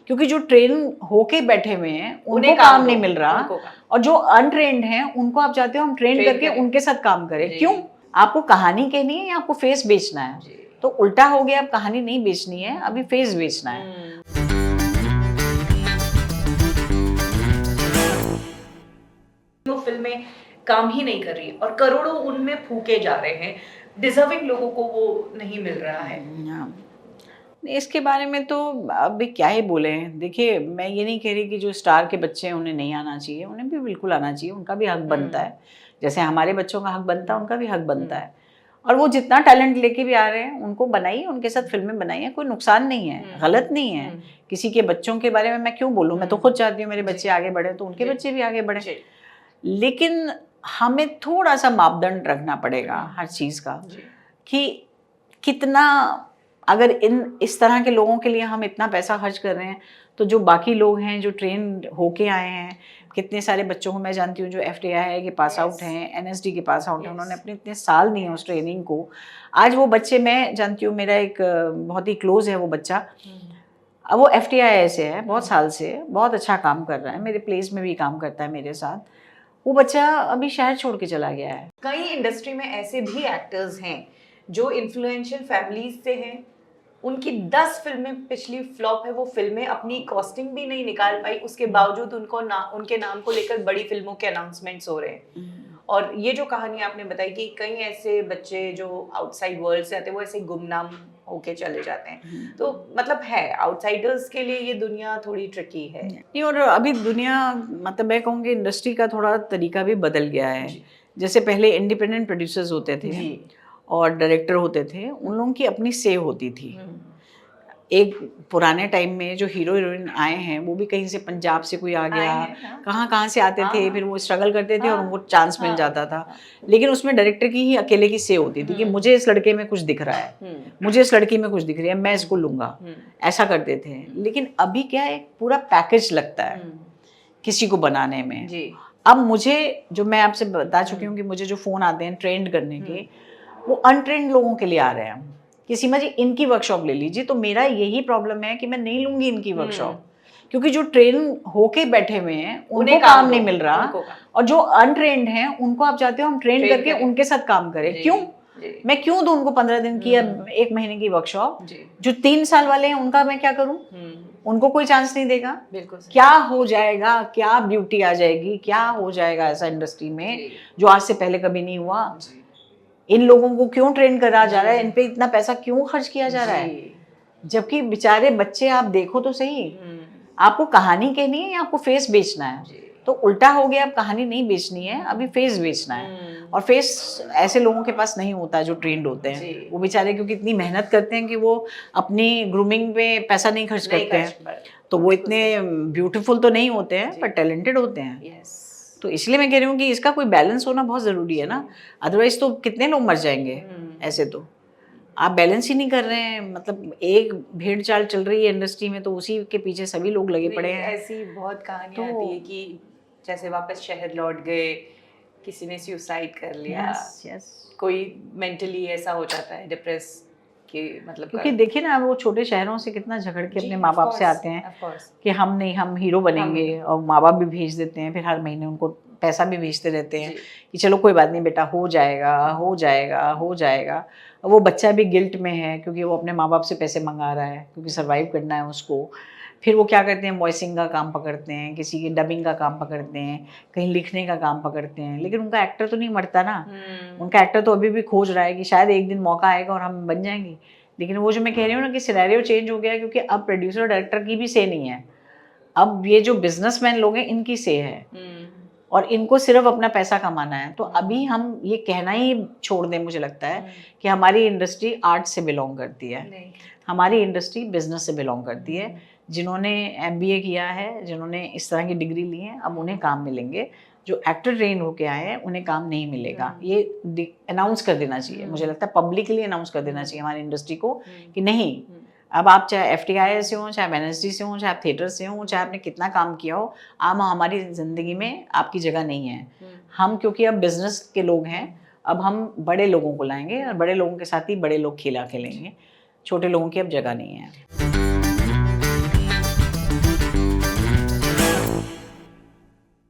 क्योंकि जो ट्रेन होके बैठे हुए हैं उनको काम नहीं मिल रहा, और जो अनट्रेंड हैं उनको आप चाहते हो हम ट्रेन करके उनके साथ काम करें। क्यों? आपको कहानी कहनी है या आपको फेस बेचना है? तो उल्टा हो गया, अब कहानी नहीं बेचनी है, अभी फेस बेचना है। वो फिल्में काम ही नहीं कर रही और करोड़ों उनमें फूके जा रहे हैं, डिजर्विंग लोगों को वो नहीं मिल रहा है। इसके बारे में तो अभी क्या ही बोले हैं। देखिए, मैं ये नहीं कह रही कि जो स्टार के बच्चे हैं उन्हें नहीं आना चाहिए, उन्हें भी बिल्कुल आना चाहिए, उनका भी हक बनता है। जैसे हमारे बच्चों का हक बनता है, उनका भी हक बनता है। और वो जितना टैलेंट लेके भी आ रहे हैं उनको बनाइए, उनके साथ फिल्में बनाइए, कोई नुकसान नहीं है, गलत नहीं है। किसी के बच्चों के बारे में मैं क्यों बोलूँ? मैं तो खुद चाहती हूँ मेरे बच्चे आगे बढ़े, तो उनके बच्चे भी आगे बढ़े। लेकिन हमें थोड़ा सा मापदंड रखना पड़ेगा हर चीज़ का, कि कितना, अगर इस तरह के लोगों के लिए हम इतना पैसा खर्च कर रहे हैं, तो जो बाकी लोग हैं जो ट्रेन होके आए हैं, कितने सारे बच्चों को मैं जानती हूँ जो FTI के पास आउट हैं, NSD के पास आउट हैं, उन्होंने अपने इतने साल दिए हैं उस ट्रेनिंग को। आज वो बच्चे, मैं जानती हूँ, मेरा एक बहुत ही क्लोज है वो बच्चा, अब वो FTI से है, बहुत साल से बहुत अच्छा काम कर रहा है, मेरे प्लेस में भी काम करता है मेरे साथ। वो बच्चा अभी शहर छोड़ के चला गया है। कई इंडस्ट्री में ऐसे भी एक्टर्स हैं जो इन्फ्लुएंशियल फैमिलीज से हैं, उनकी 10 फिल्में पिछली फ्लॉप है, वो फिल्में अपनी कॉस्टिंग भी नहीं निकाल पाई, उसके बावजूद उनके नाम को लेकर बड़ी फिल्मों के अनाउंसमेंट्स हो रहे हैं। और ये जो कहानी आपने बताई कि कई ऐसे बच्चे जो आउटसाइड वर्ल्ड से आते हैं वो ऐसे गुमनाम होके चले जाते हैं, तो मतलब है आउटसाइडर्स के लिए ये दुनिया थोड़ी ट्रिकी है। नहीं, और अभी दुनिया, मतलब मैं कहूँगी इंडस्ट्री का थोड़ा तरीका भी बदल गया है। जैसे पहले इंडिपेंडेंट प्रोड्यूसर्स होते थे और डायरेक्टर होते थे, उन लोगों की अपनी से होती थी। एक पुराने टाइम में जो हीरो हीरोइन आए हैं वो भी कहीं से, पंजाब से कोई आ गया, कहाँ से आते थे, फिर वो स्ट्रगल करते थे और उनको चांस मिल जाता था। लेकिन उसमें डायरेक्टर की ही अकेले की से होती थी कि मुझे इस लड़के में कुछ दिख रहा है, मुझे इस लड़की में कुछ दिख रही है, मैं इसको लूंगा, ऐसा करते थे। लेकिन अभी क्या है, एक पूरा पैकेज लगता है किसी को बनाने में। अब मुझे, जो मैं आपसे बता चुकी हूँ कि मुझे जो फोन आते हैं ट्रेंड करने के, वो अनट्रेंड लोगों के लिए आ रहे हैं कि सीमा जी इनकी वर्कशॉप ले लीजिए। तो मेरा यही प्रॉब्लम है कि मैं नहीं लूंगी इनकी वर्कशॉप, क्योंकि जो ट्रेन होके बैठे हुए हैं उनको काम नहीं मिल रहा, और जो अनट्रेंड हैं उनको आप चाहते हो हम ट्रेन करके उनके साथ काम करें। क्यों? मैं क्यों दूं उनको 15 दिन की या 1 महीने की वर्कशॉप? जो 3 साल वाले हैं उनका मैं क्या करूं? उनको कोई चांस नहीं देगा। क्या हो जाएगा, क्या ब्यूटी आ जाएगी, क्या हो जाएगा ऐसा इंडस्ट्री में जो आज से पहले कभी नहीं हुआ? इन लोगों को क्यों ट्रेन करा जा रहा है, इन पे इतना पैसा क्यों खर्च किया जा रहा है? जबकि बेचारे बच्चे, आप देखो तो सही, आपको कहानी कहनी है या आपको फेस बेचना है? तो उल्टा हो गया, अब कहानी नहीं बेचनी है, अभी फेस बेचना है। और फेस ऐसे लोगों के पास नहीं होता है जो ट्रेंड होते हैं। वो बेचारे क्योंकि इतनी मेहनत करते हैं कि वो अपनी ग्रूमिंग पे पैसा नहीं खर्च करते हैं, तो वो इतने ब्यूटीफुल तो नहीं होते हैं पर टैलेंटेड होते हैं। तो इसलिए मैं कह रही हूँ कि इसका कोई बैलेंस होना बहुत ज़रूरी है ना, अदरवाइज तो कितने लोग मर जाएंगे। ऐसे तो आप बैलेंस ही नहीं कर रहे हैं, मतलब एक भेड़ चाल चल रही है इंडस्ट्री में, तो उसी के पीछे सभी लोग लगे पड़े हैं। ऐसी बहुत कहानियां आती है कि जैसे वापस शहर लौट गए, किसी ने सुसाइड कर लिया, कोई मेंटली ऐसा हो जाता है डिप्रेस कि मतलब, क्योंकि देखिए ना, वो छोटे शहरों से कितना झगड़ के अपने माँ बाप से आते हैं कि हम नहीं, हम हीरो बनेंगे, और माँ बाप भी भेज देते हैं, फिर हर महीने उनको पैसा भी भेजते रहते हैं कि चलो कोई बात नहीं बेटा, हो जाएगा हो जाएगा हो जाएगा। वो बच्चा भी गिल्ट में है क्योंकि वो अपने माँ बाप से पैसे मंगा रहा है, क्योंकि सर्वाइव करना है उसको। फिर वो क्या करते हैं, वॉइसिंग का काम पकड़ते हैं, किसी की डबिंग का काम पकड़ते हैं, कहीं लिखने का काम पकड़ते हैं, लेकिन उनका एक्टर तो नहीं मरता ना। उनका एक्टर तो अभी भी खोज रहा है कि शायद एक दिन मौका आएगा और हम बन जाएंगे। लेकिन वो जो मैं कह रही हूँ ना कि सिनेरियो चेंज हो गया है, क्योंकि अब प्रोड्यूसर डायरेक्टर की भी से नहीं है, अब ये जो बिजनेसमैन लोग हैं इनकी से है, और इनको सिर्फ अपना पैसा कमाना है। तो अभी हम ये कहना ही छोड़ दें, मुझे लगता है कि हमारी इंडस्ट्री आर्ट से बिलोंग करती है, हमारी इंडस्ट्री बिजनेस से बिलोंग करती है। जिन्होंने MBA किया है, जिन्होंने इस तरह की डिग्री ली है, अब उन्हें काम मिलेंगे। जो एक्टर ट्रेन होके आए हैं उन्हें काम नहीं मिलेगा। ये अनाउंस कर देना चाहिए, मुझे लगता है पब्लिकली अनाउंस कर देना चाहिए हमारी इंडस्ट्री को कि नहीं, अब आप चाहे FTI से हो, चाहे NSD से हो, चाहे आप थिएटर से हो, चाहे आपने कितना काम किया हो, आप हमारी ज़िंदगी में आपकी जगह नहीं है। हम क्योंकि अब बिजनेस के लोग हैं, अब हम बड़े लोगों को लाएंगे और बड़े लोगों के साथ ही बड़े लोग खेला खेलेंगे, छोटे लोगों की अब जगह नहीं है।